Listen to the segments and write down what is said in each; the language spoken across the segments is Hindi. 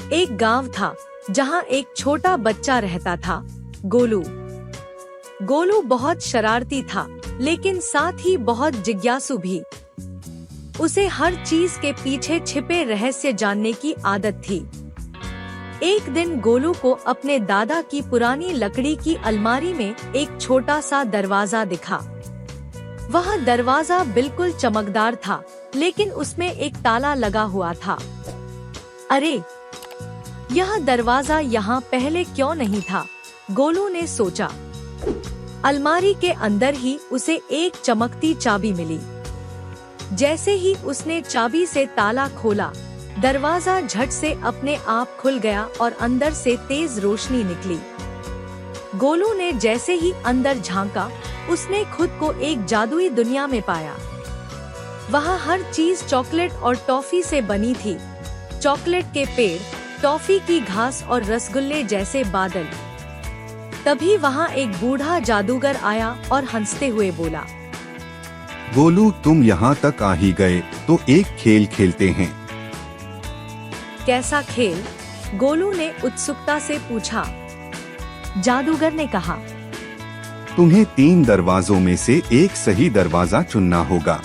एक गांव था जहां एक छोटा बच्चा रहता था, गोलू। गोलू बहुत शरारती था, लेकिन साथ ही बहुत जिज्ञासु भी। उसे हर चीज के पीछे छिपे रहस्य जानने की आदत थी। एक दिन गोलू को अपने दादा की पुरानी लकड़ी की अलमारी में एक छोटा सा दरवाजा दिखा। वह दरवाजा बिल्कुल चमकदार था, लेकिन उसमें एक ताला लगा हुआ था। अरे, यह दरवाजा यहाँ पहले क्यों नहीं था? गोलू ने सोचा। अलमारी के अंदर ही उसे एक चमकती चाबी मिली। जैसे ही उसने चाबी से ताला खोला, दरवाजा झट से अपने आप खुल गया और अंदर से तेज रोशनी निकली। गोलू ने जैसे ही अंदर झांका, उसने खुद को एक जादुई दुनिया में पाया। वहाँ हर चीज चॉकलेट और टॉफी से बनी थी। चॉकलेट के पेड़, टॉफी की घास और रसगुल्ले जैसे बादल। तभी वहाँ एक बूढ़ा जादूगर आया और हंसते हुए बोला, गोलू, तुम यहाँ तक आ ही गए तो एक खेल खेलते हैं। कैसा खेल? गोलू ने उत्सुकता से पूछा। जादूगर ने कहा, तुम्हें 3 दरवाजों में से एक सही दरवाजा चुनना होगा।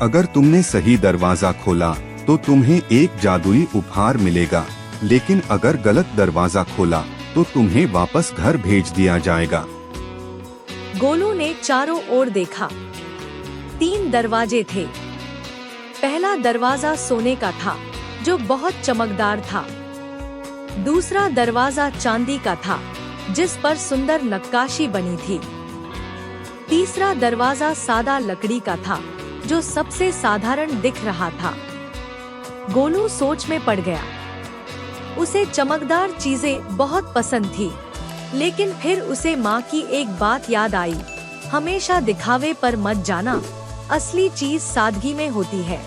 अगर तुमने सही दरवाजा खोला तो तुम्हें एक जादुई उपहार मिलेगा, लेकिन अगर गलत दरवाजा खोला तो तुम्हें वापस घर भेज दिया जाएगा। गोलू ने चारों ओर देखा। 3 दरवाजे थे। पहला दरवाजा सोने का था, जो बहुत चमकदार था। दूसरा दरवाजा चांदी का था, जिस पर सुंदर नक्काशी बनी थी। तीसरा दरवाजा सादा लकड़ी का था, जो सबसे साधारण दिख रहा था। गोलू सोच में पड़ गया। उसे चमकदार चीजें बहुत पसंद थी, लेकिन फिर उसे माँ की एक बात याद आई, हमेशा दिखावे पर मत जाना, असली चीज सादगी में होती है।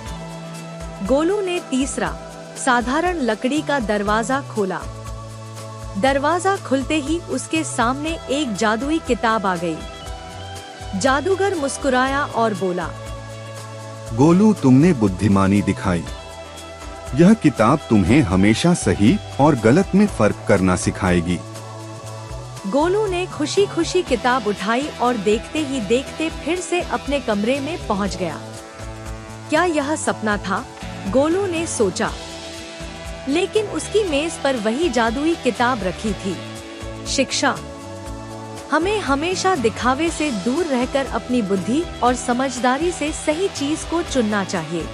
गोलू ने तीसरा, साधारण लकड़ी का दरवाजा खोला। दरवाजा खुलते ही उसके सामने एक जादुई किताब आ गई। जादूगर मुस्कुराया और बोला, गोलू, तुमने बुद्धिमानी दिखाई। यह किताब तुम्हें हमेशा सही और गलत में फर्क करना सिखाएगी। गोलू ने खुशी खुशी किताब उठाई और देखते ही देखते फिर से अपने कमरे में पहुंच गया। क्या यह सपना था? गोलू ने सोचा। लेकिन उसकी मेज पर वही जादुई किताब रखी थी। शिक्षा। हमें हमेशा दिखावे से दूर रहकर अपनी बुद्धि और समझदारी से सही चीज को चुनना चाहिए।